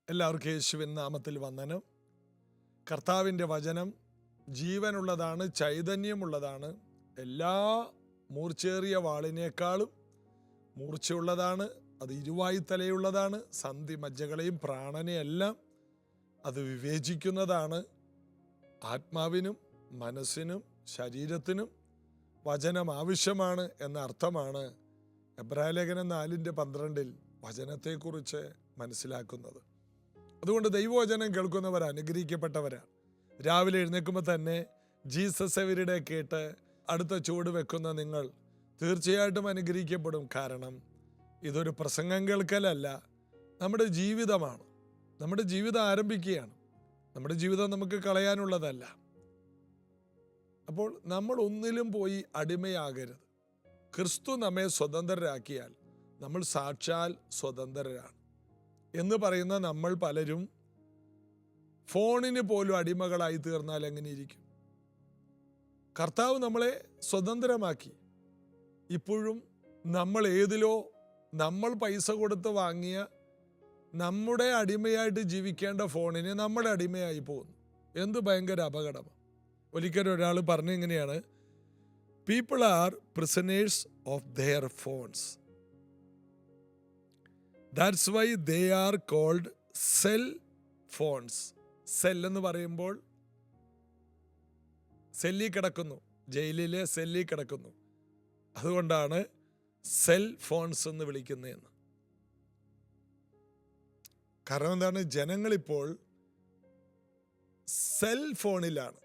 എല്ലാവർക്കും യേശുവിൻ നാമത്തിൽ വന്ദനം. കർത്താവിൻ്റെ വചനം ജീവനുള്ളതാണ്, ചൈതന്യമുള്ളതാണ്, എല്ലാ മൂർച്ചേറിയ വാളിനേക്കാളും മൂർച്ചയുള്ളതാണ്. അത് ഇരുവായി തലയുള്ളതാണ്, സന്ധി മജ്ജകളെയും പ്രാണനെയെല്ലാം അത് വിവേചിക്കുന്നതാണ്. ആത്മാവിനും മനസ്സിനും ശരീരത്തിനും വചനം ആവശ്യമാണ് എന്ന അർത്ഥമാണ് എബ്രായലേഖനം 4:12 വചനത്തെക്കുറിച്ച് മനസ്സിലാക്കുന്നത്. അതുകൊണ്ട് ദൈവവചനം കേൾക്കുന്നവർ അനുഗ്രഹിക്കപ്പെട്ടവരാണ്. രാവിലെ എഴുന്നേൽക്കുമ്പോൾ തന്നെ ജീസസ് എവരിഡേ കേട്ട് അടുത്ത ചുവട് വെക്കുന്ന നിങ്ങൾ തീർച്ചയായിട്ടും അനുഗ്രഹിക്കപ്പെടും. കാരണം ഇതൊരു പ്രസംഗം കേൾക്കലല്ല, നമ്മുടെ ജീവിതമാണ്. നമ്മുടെ ജീവിതം ആരംഭിക്കുകയാണ്. നമ്മുടെ ജീവിതം നമുക്ക് കളയാനുള്ളതല്ല. അപ്പോൾ നമ്മൾ ഒന്നിലും പോയി അടിമയാകരുത്. ക്രിസ്തു നമ്മെ സ്വതന്ത്രരാക്കിയാൽ നമ്മൾ സാക്ഷാൽ സ്വതന്ത്രരാണ് എന്ന് പറയുന്ന നമ്മൾ പലരും ഫോണിന് പോലും അടിമകളായി തീർന്നാൽ എങ്ങനെ ഇരിക്കും? കർത്താവ് നമ്മളെ സ്വതന്ത്രമാക്കി. ഇപ്പോഴും നമ്മൾ ഏതിലോ നമ്മൾ പൈസ കൊടുത്ത് വാങ്ങിയ നമ്മുടെ അടിമയായിട്ട് ജീവിക്കേണ്ട ഫോണിന് നമ്മുടെ അടിമയായി പോകുന്നു. എന്ത് ഭയങ്കര അപകടമാണ്. ഒരിക്കലും ഒരാൾ പറഞ്ഞു ഇങ്ങനെയാണ്, people are prisoners of their phones. That's why they are called cell phones. Cell എന്ന് പറയുമ്പോൾ സെല്ലിൽ കിടക്കുന്നു, ജയിലിലെ സെല്ലിൽ കിടക്കുന്നു. അതുകൊണ്ടാണ് സെൽ ഫോൺസ് എന്ന് വിളിക്കുന്നതെന്ന്. കാരണം എന്താണ്? ജനങ്ങളിപ്പോൾ സെൽ ഫോണിലാണ്.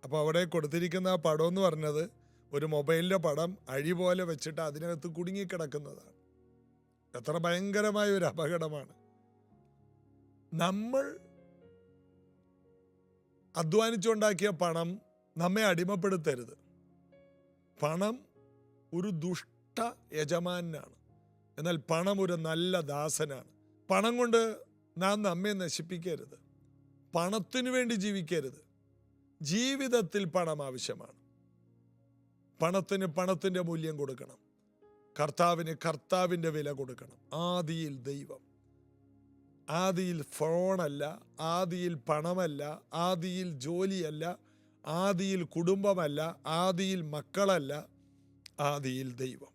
അപ്പോൾ അവിടെ കൊടുത്തിരിക്കുന്ന ആ പടം എന്ന് പറഞ്ഞത് ഒരു മൊബൈലിൻ്റെ പടം അഴി പോലെ വെച്ചിട്ട് അതിനകത്ത് കുടുങ്ങിക്കിടക്കുന്നതാണ്. എത്ര ഭയങ്കരമായ ഒരു അപകടമാണ്. നമ്മൾ അധ്വാനിച്ചുണ്ടാക്കിയ പണം നമ്മെ അടിമപ്പെടുത്തരുത്. പണം ഒരു ദുഷ്ട യജമാനാണ്, എന്നാൽ പണം ഒരു നല്ല ദാസനാണ്. പണം കൊണ്ട് നാം നമ്മെ നശിപ്പിക്കരുത്. പണത്തിനു വേണ്ടി ജീവിക്കരുത്. ജീവിതത്തിൽ പണം ആവശ്യമാണ്. പണത്തിന് പണത്തിൻ്റെ മൂല്യം കൊടുക്കണം. കർത്താവിന് കർത്താവിൻ്റെ വില കൊടുക്കണം. ആദിയിൽ ദൈവം, ആദിയിൽ ഫോണല്ല, ആദിയിൽ പണമല്ല, ആദിയിൽ ജോലിയല്ല, ആദിയിൽ കുടുംബമല്ല, ആദിയിൽ മക്കളല്ല, ആദിയിൽ ദൈവം.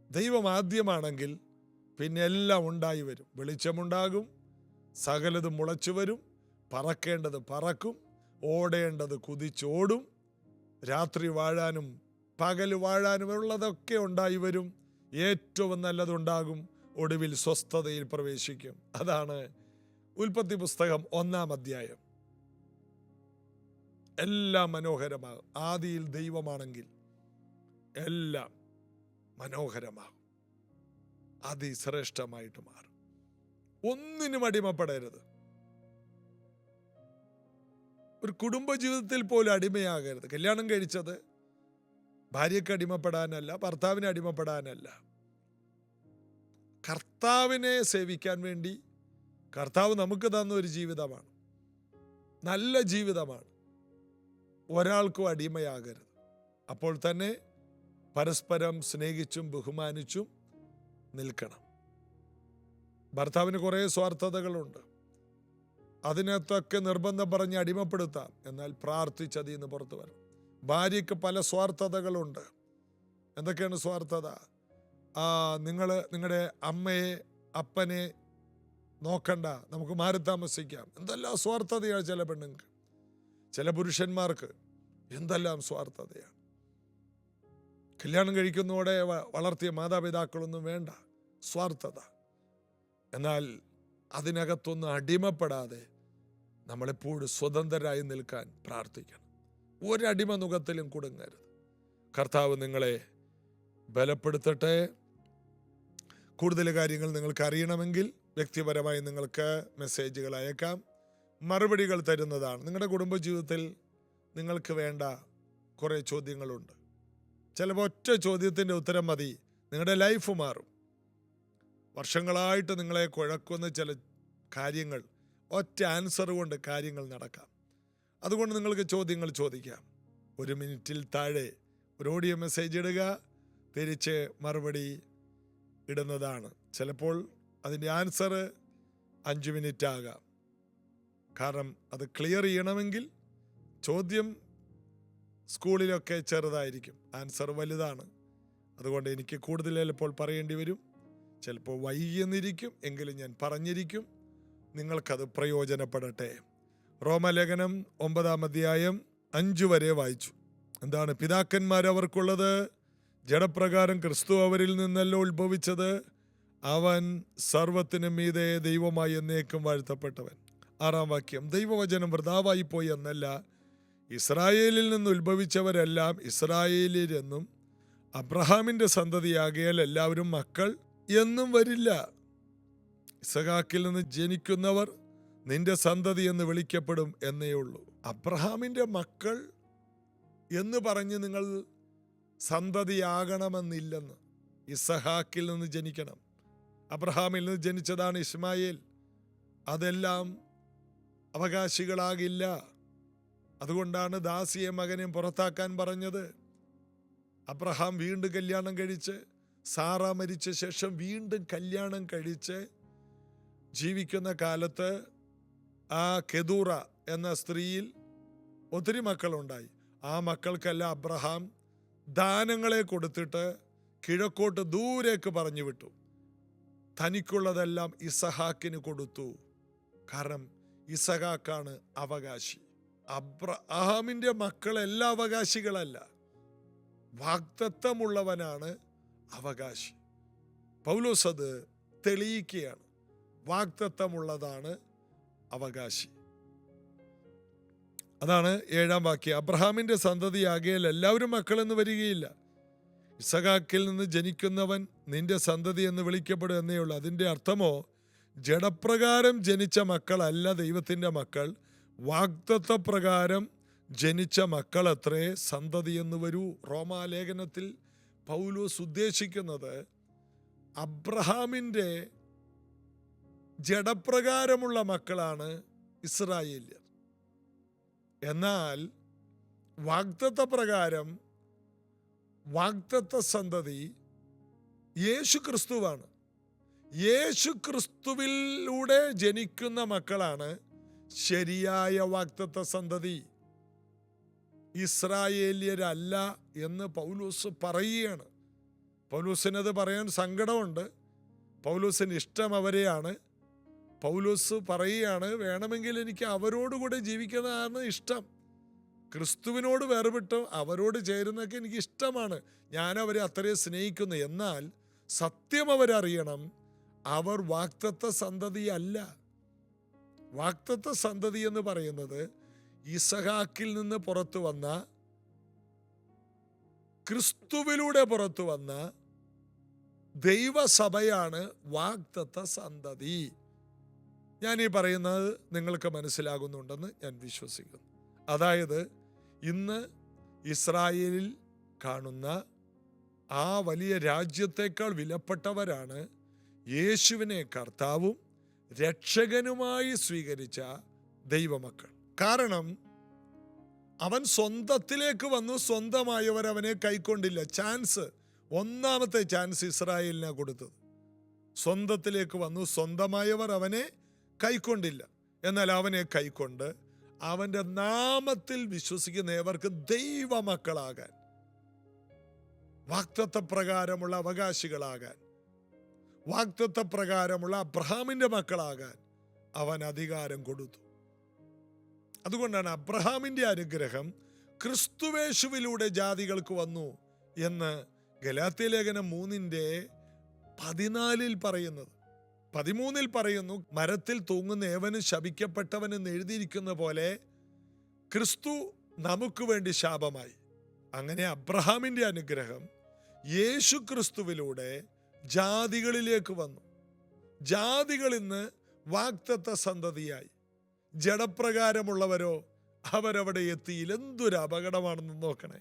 ദൈവം ആദ്യമാണെങ്കിൽ പിന്നെ എല്ലാം ഉണ്ടായി വരും. വെളിച്ചമുണ്ടാകും, സകലതും മുളച്ചു വരും, പറക്കേണ്ടത് പറക്കും, ഓടേണ്ടത് കുതിച്ചോടും, രാത്രി വാഴാനും പകൽ വാഴാനും ഉള്ളതൊക്കെ ഉണ്ടായി വരും. ഏറ്റവും നല്ലതുണ്ടാകും. ഒടുവിൽ സ്വസ്ഥതയിൽ പ്രവേശിക്കും. അതാണ് ഉൽപ്പത്തി പുസ്തകം 1-ാം അധ്യായം. എല്ലാം മനോഹരമാകും. ആദിയിൽ ദൈവമാണെങ്കിൽ എല്ലാം മനോഹരമാകും, അതിശ്രേഷ്ഠമായിട്ട് മാറും. ഒന്നിനും അടിമപ്പെടരുത്. ഒരു കുടുംബജീവിതത്തിൽ പോലും അടിമയാകരുത്. കല്യാണം കഴിച്ചത് ഭാര്യയ്ക്ക് അടിമപ്പെടാനല്ല, ഭർത്താവിനെ അടിമപ്പെടാനല്ല, കർത്താവിനെ സേവിക്കാൻ വേണ്ടി. കർത്താവ് നമുക്ക് തന്ന ഒരു ജീവിതമാണ്, നല്ല ജീവിതമാണ്. ഒരാൾക്കും അടിമയാകരുത്. അപ്പോൾ തന്നെ പരസ്പരം സ്നേഹിച്ചും ബഹുമാനിച്ചും നിൽക്കണം. ഭർത്താവിന് കുറേ സ്വാർത്ഥതകളുണ്ട്. അതിനകത്തൊക്കെ നിർബന്ധം പറഞ്ഞ് അടിമപ്പെടുത്താം, എന്നാൽ പ്രാർത്ഥിച്ചതിൽ നിന്ന് പുറത്തു വരണം. ഭാര്യയ്ക്ക് പല സ്വാർത്ഥതകളുണ്ട്. എന്തൊക്കെയാണ് സ്വാർത്ഥത? നിങ്ങളുടെ അമ്മയെ അപ്പനെ നോക്കണ്ട, നമുക്ക് മാറി താമസിക്കാം. എന്തെല്ലാം സ്വാർത്ഥതയാണ് ചില പെണ്ണുങ്ങൾക്ക്. ചില പുരുഷന്മാർക്ക് എന്തെല്ലാം സ്വാർത്ഥതയാണ്. കല്യാണം കഴിക്കുന്നതോടെ വളർത്തിയ മാതാപിതാക്കളൊന്നും വേണ്ട, സ്വാർത്ഥത. എന്നാൽ അതിനകത്തൊന്നും അടിമപ്പെടാതെ നമ്മളെപ്പോഴും സ്വതന്ത്രരായി നിൽക്കാൻ പ്രാർത്ഥിക്കണം. ഒരടിമ നുഖത്തിലും കുടുങ്ങരുത്. കർത്താവ് നിങ്ങളെ ബലപ്പെടുത്തട്ടെ. കൂടുതൽ കാര്യങ്ങൾ നിങ്ങൾക്ക് അറിയണമെങ്കിൽ വ്യക്തിപരമായി നിങ്ങൾക്ക് മെസ്സേജുകൾ അയക്കാം. മറുപടികൾ തരുന്നതാണ്. നിങ്ങളുടെ കുടുംബജീവിതത്തിൽ നിങ്ങൾക്ക് വേണ്ട കുറേ ചോദ്യങ്ങളുണ്ട്. ചിലപ്പോൾ ഒറ്റ ചോദ്യത്തിൻ്റെ ഉത്തരം മതി, നിങ്ങളുടെ ലൈഫ് മാറും. വർഷങ്ങളായിട്ട് നിങ്ങളെ കുഴക്കുന്ന ചില കാര്യങ്ങൾ ഒറ്റ ആൻസർ കൊണ്ട് കാര്യങ്ങൾ നടക്കാം. അതുകൊണ്ട് നിങ്ങൾക്ക് ചോദ്യങ്ങൾ ചോദിക്കാം. 1 മിനിറ്റിൽ താഴെ ഒരു ഓഡിയോ മെസ്സേജ് ഇടുക, തിരിച്ച് മറുപടി ഇടുന്നതാണ്. ചിലപ്പോൾ അതിൻ്റെ ആൻസർ 5 മിനിറ്റ് ആകാം. കാരണം അത് ക്ലിയർ ചെയ്യണമെങ്കിൽ ചോദ്യം സ്കൂളിലൊക്കെ ചെറുതായിരിക്കും, ആൻസർ വലുതാണ്. അതുകൊണ്ട് എനിക്ക് കൂടുതൽ ചിലപ്പോൾ പറയേണ്ടി വരും, ചിലപ്പോൾ വൈകിയെന്നിരിക്കും, എങ്കിലും ഞാൻ പറഞ്ഞിരിക്കും. നിങ്ങൾക്കത് പ്രയോജനപ്പെടട്ടെ. റോമലേഖനം 9-ാം അധ്യായം 5 വരെ വായിച്ചു. എന്താണ്? പിതാക്കന്മാർ അവർക്കുള്ളത്, ജഡപ്രകാരം ക്രിസ്തു അവരിൽ നിന്നല്ലോ ഉത്ഭവിച്ചത്, അവൻ സർവത്തിനും മീതെ ദൈവമായി എന്നേക്കും വാഴ്ത്തപ്പെട്ടവൻ. 6-ാം വാക്യം, ദൈവവചനം വൃഥാവായി പോയി എന്നല്ല, ഇസ്രായേലിൽ നിന്ന് ഉത്ഭവിച്ചവരെല്ലാം ഇസ്രായേലിയരെന്നും അബ്രഹാമിൻ്റെ സന്തതിയാകിയാൽ എല്ലാവരും മക്കൾ എന്നും വരില്ല. ഇസഹാക്കിൽ നിന്ന് ജനിക്കുന്നവർ നിന്റെ സന്തതി എന്ന് വിളിക്കപ്പെടും എന്നേ ഉള്ളൂ. അബ്രഹാമിൻ്റെ മക്കൾ എന്ന് പറഞ്ഞ് നിങ്ങൾ സന്തതിയാകണമെന്നില്ലെന്ന്. ഇസഹാക്കിൽ നിന്ന് ജനിക്കണം. അബ്രഹാമിൽ നിന്ന് ജനിച്ചതാണ് ഇസ്മായേൽ. അതെല്ലാം അവകാശികളാകില്ല. അതുകൊണ്ടാണ് ദാസിയെ മകനെയും പുറത്താക്കാൻ പറഞ്ഞത്. അബ്രഹാം വീണ്ടും കല്യാണം കഴിച്ച്, സാറ മരിച്ച ശേഷം വീണ്ടും കല്യാണം കഴിച്ച് ജീവിക്കുന്ന കാലത്ത് ആ കെതൂറ എന്ന സ്ത്രീയിൽ ഒത്തിരി മക്കളുണ്ടായി. ആ മക്കൾക്കെല്ലാം അബ്രഹാം ദാനങ്ങളെ കൊടുത്തിട്ട് കിഴക്കോട്ട് ദൂരേക്ക് പറഞ്ഞു വിട്ടു. തനിക്കുള്ളതെല്ലാം ഇസഹാക്കിന് കൊടുത്തു. കാരണം ഇസഹാക്കാണ് അവകാശി. അബ്രഹാമിൻ്റെ മക്കളെല്ലാം അവകാശികളല്ല, വാഗ്ദത്തമുള്ളവനാണ് അവകാശി. പൗലോസ് അത് തെളിയിക്കുകയാണ്. വാഗ്ദത്തമുള്ളതാണ് അവകാശി. അതാണ് 7-ാം വാക്യം. അബ്രഹാമിൻ്റെ സന്തതിയാകിയാൽ എല്ലാവരും മക്കളെന്ന് വരികയില്ല, ഇസഹാക്കിൽ നിന്ന് ജനിക്കുന്നവൻ നിന്റെ സന്തതി എന്ന് വിളിക്കപ്പെടും എന്നേ ഉള്ളൂ. അതിൻ്റെ അർത്ഥമോ, ജഡപ്രകാരം ജനിച്ച മക്കളല്ല ദൈവത്തിൻ്റെ മക്കൾ, വാഗ്ദത്തപ്രകാരം ജനിച്ച മക്കൾ അത്രേ സന്തതി എന്ന് വരൂ. റോമാലേഖനത്തിൽ പൗലോസ് ഉദ്ദേശിക്കുന്നത് അബ്രഹാമിൻ്റെ ജഡപ്രകാരമുള്ള മക്കളാണ് ഇസ്രായേല്യർ. എന്നാൽ വാഗ്ദത്തപ്രകാരം വാഗ്ദത്ത സന്തതി യേശു ക്രിസ്തുവാണ്. യേശു ക്രിസ്തുവിലൂടെ ജനിക്കുന്ന മക്കളാണ് ശരിയായ വാഗ്ദത്ത സന്തതി. ഇസ്രായേല്യരല്ല എന്ന് പൗലോസ് പറയുകയാണ്. പൗലോസിനത് പറയാൻ സങ്കടമുണ്ട്. പൗലോസിന് ഇഷ്ടം അവരെയാണ്. പൗലോസ് പറയുകയാണ്, വേണമെങ്കിൽ എനിക്ക് അവരോടുകൂടെ ജീവിക്കുന്നതാണ് ഇഷ്ടം. ക്രിസ്തുവിനോട് വേർപെട്ട് അവരോട് ചേരുന്നതൊക്കെ എനിക്ക് ഇഷ്ടമാണ്. ഞാൻ അവരെ അത്രയും സ്നേഹിക്കുന്നു. എന്നാൽ സത്യം അവരറിയണം, അവർ വാഗ്ദത്ത സന്തതി അല്ല. വാഗ്ദത്ത സന്തതി എന്ന് പറയുന്നത് ഇസഹാക്കിൽ നിന്ന് പുറത്തു വന്ന, ക്രിസ്തുവിലൂടെ പുറത്തു വന്ന ദൈവസഭയാണ് വാഗ്ദത്ത സന്തതി. ഞാൻ ഈ പറയുന്നത് നിങ്ങൾക്ക് മനസ്സിലാകുന്നുണ്ടെന്ന് ഞാൻ വിശ്വസിക്കുന്നു. അതായത് ഇന്ന് ഇസ്രായേലിൽ കാണുന്ന ആ വലിയ രാജ്യത്തേക്കാൾ വിലപ്പെട്ടവരാണ് യേശുവിനെ കർത്താവും രക്ഷകനുമായി സ്വീകരിച്ച ദൈവമക്കൾ. കാരണം അവൻ സ്വന്തത്തിലേക്ക് വന്നു, സ്വന്തമായവർ അവനെ കൈക്കൊണ്ടില്ല. ചാൻസ്, ഒന്നാമത്തെ ചാൻസ് ഇസ്രായേലിനാണ് കൊടുത്തത്. സ്വന്തത്തിലേക്ക് വന്നു, സ്വന്തമായവർ അവനെ കൈക്കൊണ്ടില്ല. എന്നാൽ അവനെ കൈക്കൊണ്ട് അവൻ്റെ നാമത്തിൽ വിശ്വസിക്കുന്ന ഏവർക്ക് ദൈവമക്കളാകാൻ, വാഗ്ദത്തപ്രകാരമുള്ള അവകാശികളാകാൻ, വാഗ്ദത്തപ്രകാരമുള്ള അബ്രഹാമിൻ്റെ മക്കളാകാൻ അവൻ അധികാരം കൊടുത്തു. അതുകൊണ്ടാണ് അബ്രഹാമിൻ്റെ അനുഗ്രഹം ക്രിസ്തുവേശുവിലൂടെ ജാതികൾക്ക് വന്നു എന്ന് ഗലാത്യലേഖനം 3:14 പറയുന്നത്. 13 പറയുന്നു, മരത്തിൽ തൂങ്ങുന്ന ഏവനും ശപിക്കപ്പെട്ടവനെന്ന് എഴുതിയിരിക്കുന്ന പോലെ ക്രിസ്തു നമുക്ക് വേണ്ടി ശാപമായി. അങ്ങനെ അബ്രഹാമിൻ്റെ അനുഗ്രഹം യേശു ക്രിസ്തുവിലൂടെ ജാതികളിലേക്ക് വന്നു. ജാതികൾ ഇന്ന് വാഗ്ദത്ത സന്തതിയായി. ജഡപ്രകാരമുള്ളവരോ അവരവിടെ എത്തിയില്ല. എന്തൊരു അപകടമാണെന്ന് നോക്കണേ.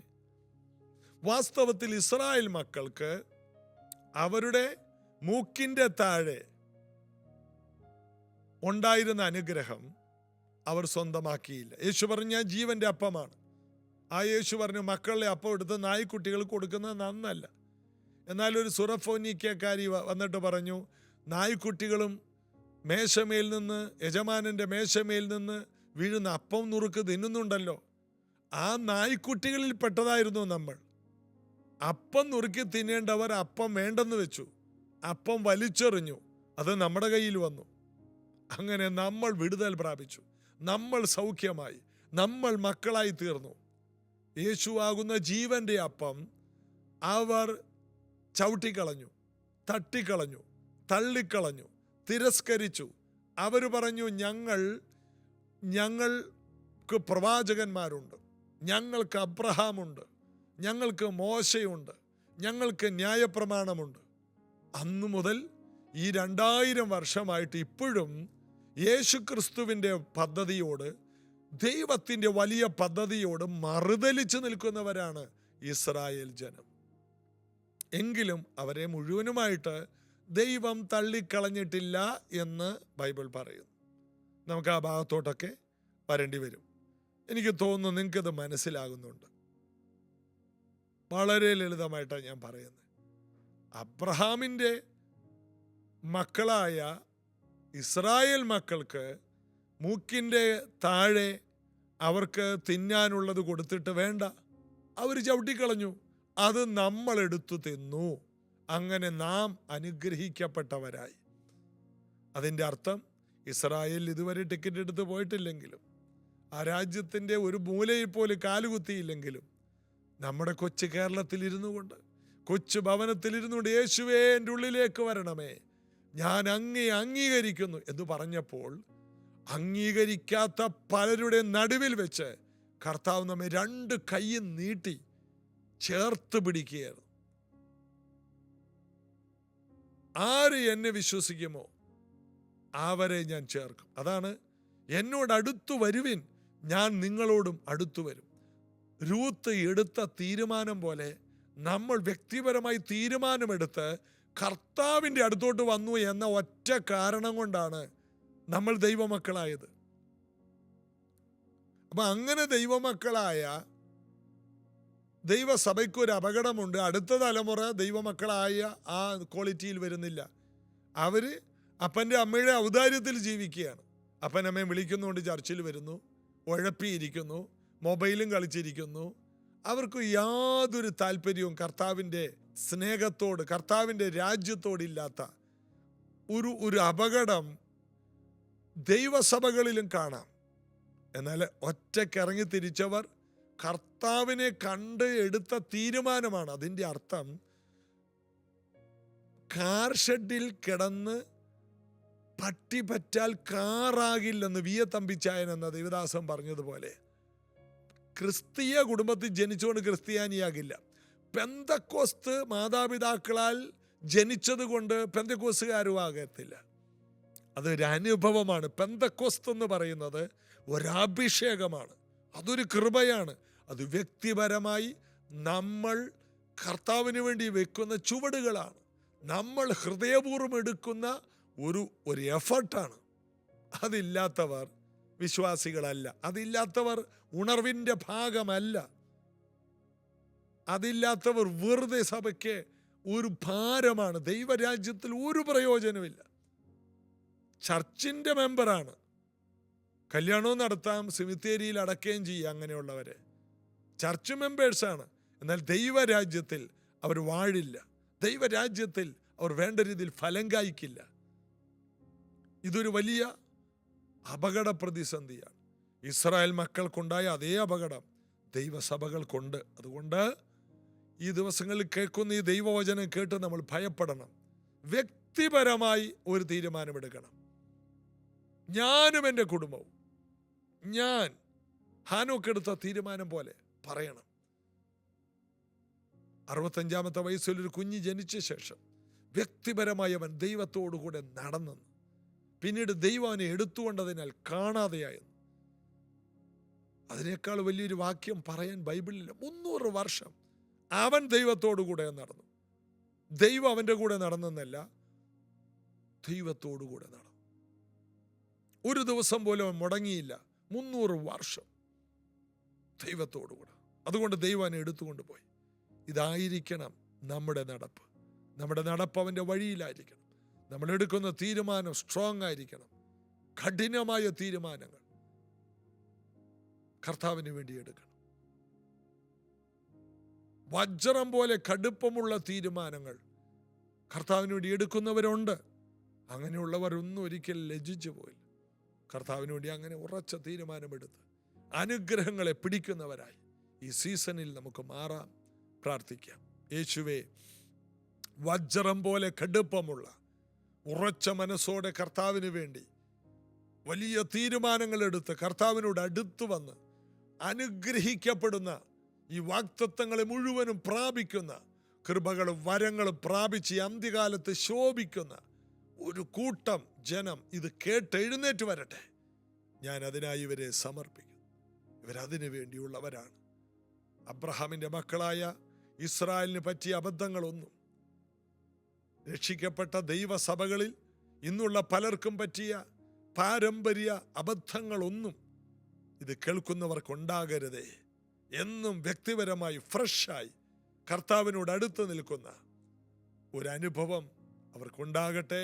വാസ്തവത്തിൽ ഇസ്രായേൽ മക്കൾക്ക് അവരുടെ മൂക്കിൻ്റെ താഴെ ഉണ്ടായിരുന്ന അനുഗ്രഹം അവർ സ്വന്തമാക്കിയില്ല. യേശു പറഞ്ഞു, ഞാൻ ജീവന്റെ അപ്പമാണ്. ആ യേശു പറഞ്ഞു, മക്കളുടെ അപ്പം എടുത്ത് നായ്ക്കുട്ടികൾ കൊടുക്കുന്നത് നന്നല്ല. എന്നാൽ ഒരു സുറഫോനിക്കക്കാരി വന്നിട്ട് പറഞ്ഞു, നായ്ക്കുട്ടികളും മേശമേൽ നിന്ന്, യജമാനൻ്റെ മേശമേൽ നിന്ന് വീഴുന്ന അപ്പം നുറുക്ക് തിന്നുന്നുണ്ടല്ലോ. ആ നായ്ക്കുട്ടികളിൽ പെട്ടതായിരുന്നു നമ്മൾ. അപ്പം നുറുക്കി തിന്നേണ്ടവർ അപ്പം വേണ്ടെന്ന് വെച്ചു, അപ്പം വലിച്ചെറിഞ്ഞു. അത് നമ്മുടെ കയ്യിൽ വന്നു. അങ്ങനെ നമ്മൾ വിടുതൽ പ്രാപിച്ചു, നമ്മൾ സൗഖ്യമായി, നമ്മൾ മക്കളായി തീർന്നു. യേശുവാകുന്ന ജീവന്റെ അപ്പം അവർ ചവിട്ടിക്കളഞ്ഞു, തട്ടിക്കളഞ്ഞു, തള്ളിക്കളഞ്ഞു, തിരസ്കരിച്ചു. അവർ പറഞ്ഞു, ഞങ്ങൾക്ക് പ്രവാചകന്മാരുണ്ട്, ഞങ്ങൾക്ക് അബ്രഹാമുണ്ട്, ഞങ്ങൾക്ക് മോശയുണ്ട്, ഞങ്ങൾക്ക് ന്യായപ്രമാണമുണ്ട്. അന്നു മുതൽ ഈ 2000 വർഷമായിട്ട് ഇപ്പോഴും യേശുക്രിസ്തുവിൻ്റെ പദ്ധതിയോട്, ദൈവത്തിൻ്റെ വലിയ പദ്ധതിയോട് മറുതലിച്ച് നിൽക്കുന്നവരാണ് ഇസ്രായേൽ ജനം. എങ്കിലും അവരെ മുഴുവനുമായിട്ട് ദൈവം തള്ളിക്കളഞ്ഞിട്ടില്ല എന്ന് ബൈബിൾ പറയുന്നു. നമുക്ക് ആ ഭാഗത്തോട്ടൊക്കെ വരേണ്ടി വരും. എനിക്ക് തോന്നുന്നു നിങ്ങൾക്കത് മനസ്സിലാകുന്നുണ്ട്. വളരെ ലളിതമായിട്ടാണ് ഞാൻ പറയുന്നത്. അബ്രഹാമിൻ്റെ മക്കളായ ഇസ്രായേൽ മക്കൾക്ക് മൂക്കിൻ്റെ താഴെ അവർക്ക് തിന്നാനുള്ളത് കൊടുത്തിട്ട് വേണ്ട, അവർ ചവിട്ടിക്കളഞ്ഞു. അത് നമ്മളെടുത്തു തിന്നു. അങ്ങനെ നാം അനുഗ്രഹിക്കപ്പെട്ടവരായി. അതിൻ്റെ അർത്ഥം ഇസ്രായേൽ ഇതുവരെ ടിക്കറ്റ് എടുത്ത് പോയിട്ടില്ലെങ്കിലും, ആ രാജ്യത്തിൻ്റെ ഒരു മൂലയിൽ പോലും കാലുകുത്തിയില്ലെങ്കിലും, നമ്മുടെ കൊച്ചു കേരളത്തിലിരുന്നു കൊണ്ട്, കൊച്ചു ഭവനത്തിലിരുന്നു കൊണ്ട് യേശുവേ എൻ്റെ ഉള്ളിലേക്ക് വരണമേ, ഞാൻ അങ്ങേ അംഗീകരിക്കുന്നു എന്ന് പറഞ്ഞപ്പോൾ, അംഗീകരിക്കാത്ത പലരുടെ നടുവിൽ വെച്ച് കർത്താവ് നമ്മെ 2 കൈയും നീട്ടി ചേർത്ത് പിടിക്കുകയായിരുന്നു. ആര് എന്നെ വിശ്വസിക്കുമോ അവരെ ഞാൻ ചേർക്കും. അതാണ് എന്നോട് അടുത്തു വരുവിൻ, ഞാൻ നിങ്ങളോടും അടുത്തു വരും. രൂത്ത് എടുത്ത തീരുമാനം പോലെ നമ്മൾ വ്യക്തിപരമായി തീരുമാനമെടുത്ത് കർത്താവിൻ്റെ അടുത്തോട്ട് വന്നു എന്ന ഒറ്റ കാരണം കൊണ്ടാണ് നമ്മൾ ദൈവമക്കളായത്. അപ്പം അങ്ങനെ ദൈവമക്കളായ ദൈവസഭയ്ക്കൊരു അപകടമുണ്ട്. അടുത്ത തലമുറ ദൈവമക്കളായ ആ ക്വാളിറ്റിയിൽ വരുന്നില്ല. അവർ അപ്പൻ്റെ അമ്മയുടെ ഔദാര്യത്തിൽ ജീവിക്കുകയാണ്. അപ്പൻ അമ്മയെ വിളിക്കുന്നുകൊണ്ട് ചർച്ചിൽ വരുന്നു, ഉഴപ്പിയിരിക്കുന്നു, മൊബൈലും കളിച്ചിരിക്കുന്നു. അവർക്ക് യാതൊരു താല്പര്യവും കർത്താവിൻ്റെ സ്നേഹത്തോട്, കർത്താവിൻ്റെ രാജ്യത്തോടില്ലാത്ത ഒരു അപകടം ദൈവസഭകളിലും കാണാം. എന്നാൽ ഒറ്റക്കിറങ്ങി തിരിച്ചവർ കർത്താവിനെ കണ്ട് എടുത്ത തീരുമാനമാണ്. അതിൻ്റെ അർത്ഥം കാർ ഷെഡിൽ കിടന്ന് പട്ടി പറ്റാൽ കാറാകില്ലെന്ന് വി എ തമ്പിച്ചായൻ എന്ന ദേവദാസൻ പറഞ്ഞതുപോലെ, ക്രിസ്തീയ കുടുംബത്തിൽ ജനിച്ചുകൊണ്ട് ക്രിസ്ത്യാനിയാകില്ല. പെന്തക്കോസ്ത് മാതാപിതാക്കളാൽ ജനിച്ചത് കൊണ്ട് പെന്തക്കോസ്തുകാരും ആകത്തില്ല. അതൊരു അനുഭവമാണ്. പെന്തക്കോസ്ത് എന്ന് പറയുന്നത് ഒരഭിഷേകമാണ്, അതൊരു കൃപയാണ്. അത് വ്യക്തിപരമായി നമ്മൾ കർത്താവിന് വേണ്ടി വെക്കുന്ന ചുവടുകളാണ്. നമ്മൾ ഹൃദയപൂർവ്വം എടുക്കുന്ന ഒരു എഫർട്ടാണ്. അതില്ലാത്തവർ വിശ്വാസികളല്ല. അതില്ലാത്തവർ ഉണർവിൻ്റെ ഭാഗമല്ല. അതില്ലാത്തവർ വെറുതെ സഭയ്ക്ക് ഒരു ഭാരമാണ്. ദൈവരാജ്യത്തിൽ ഒരു പ്രയോജനമില്ല. ചർച്ചിൻ്റെ മെമ്പറാണ്, കല്യാണവും നടത്താം, സെമിത്തേരിയിൽ അടക്കുകയും ചെയ്യാം. അങ്ങനെയുള്ളവരെ ചർച്ച് മെമ്പേഴ്സാണ്. എന്നാൽ ദൈവരാജ്യത്തിൽ അവർ വാഴില്ല. ദൈവരാജ്യത്തിൽ അവർ വേണ്ട രീതിയിൽ ഫലം കായ്ക്കില്ല. ഇതൊരു വലിയ അപകട പ്രതിസന്ധിയാണ്. ഇസ്രായേൽ മക്കൾക്കുണ്ടായ അതേ അപകടം ദൈവസഭകൾക്കുണ്ട്. അതുകൊണ്ട് ഈ ദിവസങ്ങളിൽ കേൾക്കുന്ന ഈ ദൈവവചനം കേട്ട് നമ്മൾ ഭയപ്പെടണം. വ്യക്തിപരമായി ഒരു തീരുമാനമെടുക്കണം. ഞാനും എൻ്റെ കുടുംബവും, ഞാൻ ഹാനോക്ക് എടുത്ത തീരുമാനം പോലെ പറയണം. 65-ാമത്തെ വയസ്സിൽ ഒരു കുഞ്ഞ് ജനിച്ച ശേഷം വ്യക്തിപരമായി അവൻ ദൈവത്തോടുകൂടെ നടന്നു. പിന്നീട് ദൈവം അവനെ എടുത്തുകൊണ്ടതിനാൽ കാണാതെയായിരുന്നു. അതിനേക്കാൾ വലിയൊരു വാക്യം പറയാൻ ബൈബിളിലില്ല. 300 വർഷം അവൻ ദൈവത്തോടുകൂടെ നടന്നു. ദൈവം അവൻ്റെ കൂടെ നടന്നെന്നല്ല, ദൈവത്തോടുകൂടെ നടന്നു. ഒരു ദിവസം പോലും അവൻ മുടങ്ങിയില്ല. 300 വർഷം ദൈവത്തോടുകൂടെ. അതുകൊണ്ട് ദൈവം അവനെ എടുത്തുകൊണ്ട് പോയി. ഇതായിരിക്കണം നമ്മുടെ നടപ്പ്. നമ്മുടെ നടപ്പ് അവൻ്റെ വഴിയിലായിരിക്കണം. നമ്മളെടുക്കുന്ന തീരുമാനം സ്ട്രോങ് ആയിരിക്കണം. കഠിനമായ തീരുമാനങ്ങൾ കർത്താവിന് വേണ്ടി എടുക്കണം. വജ്രം പോലെ കടുപ്പമുള്ള തീരുമാനങ്ങൾ കർത്താവിന് വേണ്ടി എടുക്കുന്നവരുണ്ട്. അങ്ങനെയുള്ളവർ ഒന്നും ഒരിക്കലും ലജ്ജിച്ചു പോയില്ല. കർത്താവിന് വേണ്ടി അങ്ങനെ ഉറച്ച തീരുമാനമെടുത്ത് അനുഗ്രഹങ്ങളെ പിടിക്കുന്നവരായി ഈ സീസണിൽ നമുക്ക് മാറാം. പ്രാർത്ഥിക്കാം. യേശുവേ, വജ്രം പോലെ കടുപ്പമുള്ള ഉറച്ച മനസ്സോടെ കർത്താവിന് വേണ്ടി വലിയ തീരുമാനങ്ങൾ എടുത്ത് കർത്താവിനോട് അടുത്തു വന്ന് അനുഗ്രഹിക്കപ്പെടുന്ന ഈ വാഗ്ദത്തങ്ങളെ മുഴുവനും പ്രാപിക്കുന്ന കൃപകളും വരങ്ങളും പ്രാപിച്ച് ഈ അന്ത്യകാലത്ത് ശോഭിക്കുന്ന ഒരു കൂട്ടം ജനം ഇത് കേട്ട് എഴുന്നേറ്റ് വരട്ടെ. ഞാൻ അതിനായി ഇവരെ സമർപ്പിക്കുന്നു. ഇവരതിനു വേണ്ടിയുള്ളവരാണ്. അബ്രഹാമിൻ്റെ മക്കളായ ഇസ്രായേലിന് പറ്റിയ അബദ്ധങ്ങളൊന്നും രക്ഷിക്കപ്പെട്ട ദൈവസഭകളിൽ ഇന്നുള്ള പലർക്കും പറ്റിയ പാരമ്പര്യ അബദ്ധങ്ങളൊന്നും ഇത് കേൾക്കുന്നവർക്കുണ്ടാകരുതേ. എന്നും വ്യക്തിപരമായി ഫ്രഷായി കർത്താവിനോട് അടുത്ത് നിൽക്കുന്ന ഒരനുഭവം അവർക്കുണ്ടാകട്ടെ.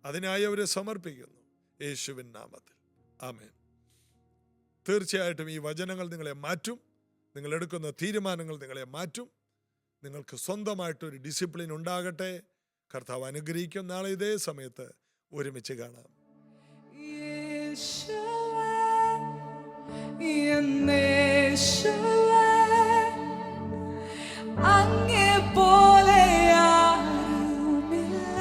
അതിനായി അവരെ സമർപ്പിക്കുന്നു യേശുവിൻ നാമത്തിൽ. ആമേൻ. തീർച്ചയായിട്ടും ഈ വചനങ്ങൾ നിങ്ങളെ മാറ്റും. നിങ്ങളെടുക്കുന്ന തീരുമാനങ്ങൾ നിങ്ങളെ മാറ്റും. നിങ്ങൾക്ക് സ്വന്തമായിട്ടൊരു ഡിസിപ്ലിൻ ഉണ്ടാകട്ടെ. കർത്താവ് അനുഗ്രഹിക്കും. നാളെ ഇതേ സമയത്ത് ഒരുമിച്ച് കാണാം. അങ്ങേ പോലെ ആരുമില്ല.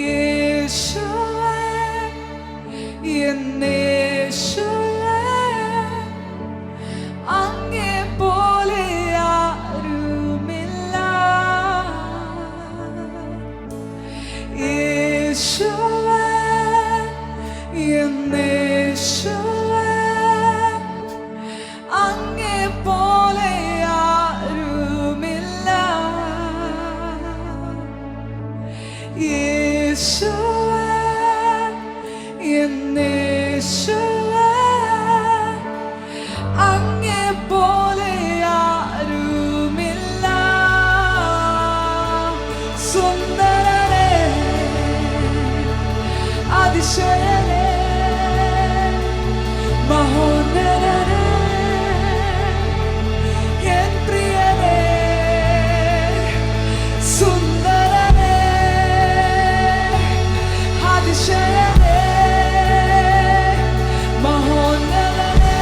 യേശുവേ, എന്നേശുവേ, അങ്ങേ പോലെ ആരുമില്ല. യേശുവേ, എന്നേശുവേ, അങ്ങേ പോലെ ആരുമില്ല. യേശുവേ, എന്നേശുവേ, അങ്ങേ പോലെ ആരുമില്ല. സുന്ദരനേ, അതിശയനേ, മഹോന്നതനേ, എൻ പ്രിയനേ, സുന്ദരനേ, അതിശയനേ, മഹോന്നതനേ,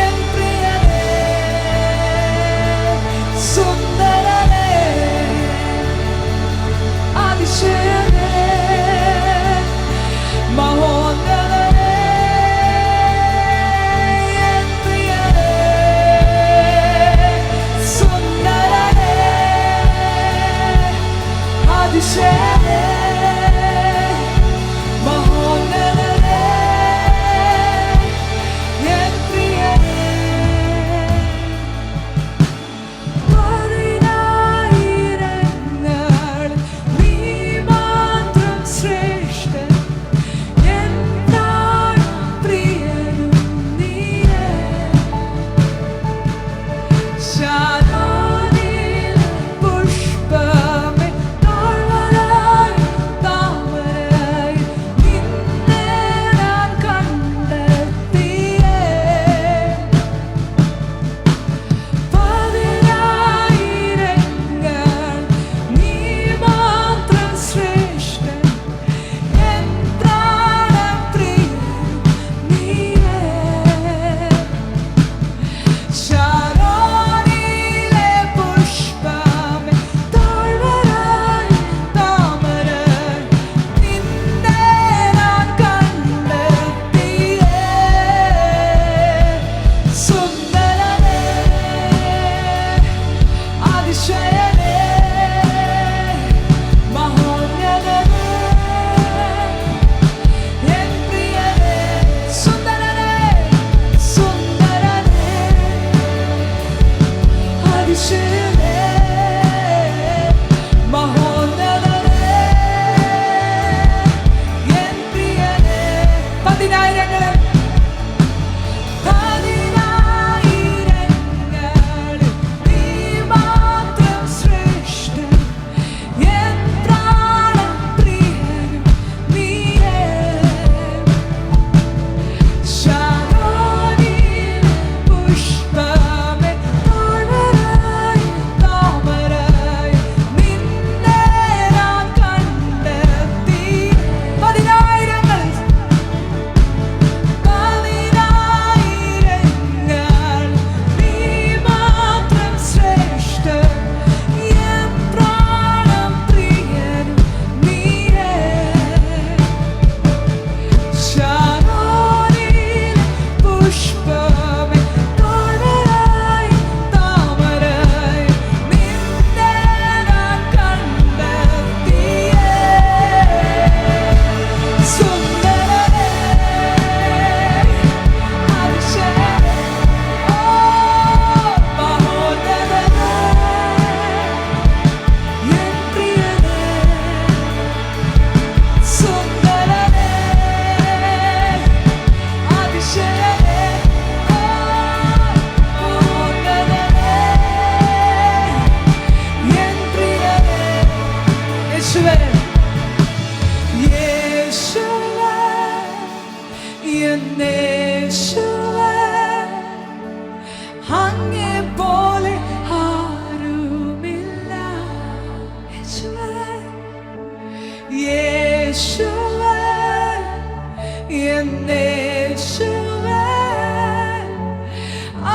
എൻ പ്രിയനേ, സുന്ദരനേ, അതിശയനേ, എന്നേശുവേ,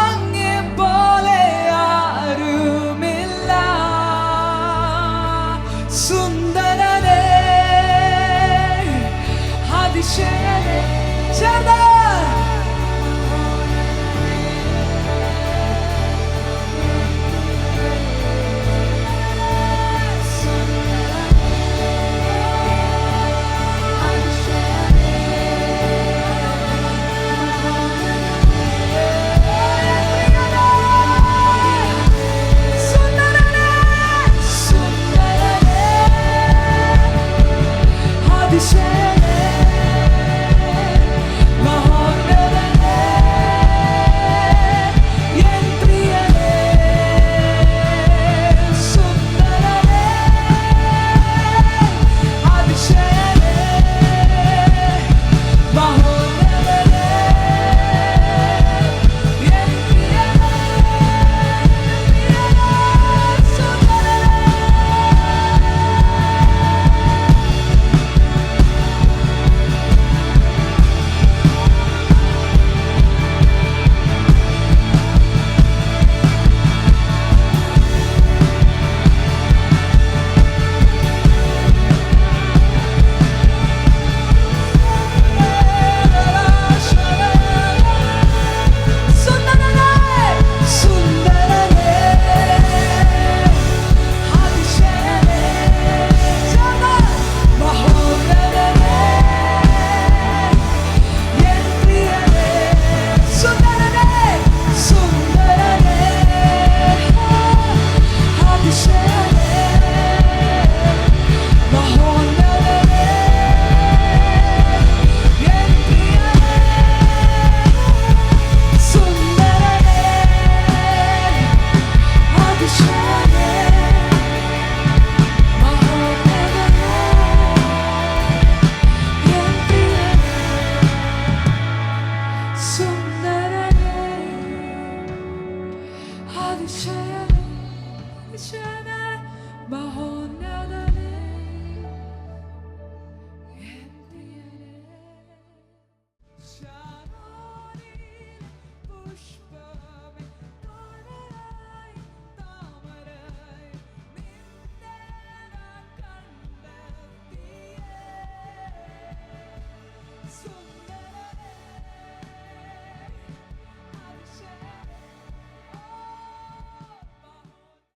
അങ്ങെപ്പോലെ ആരുമില്ല. സുന്ദരനേ, അതിശയനേ,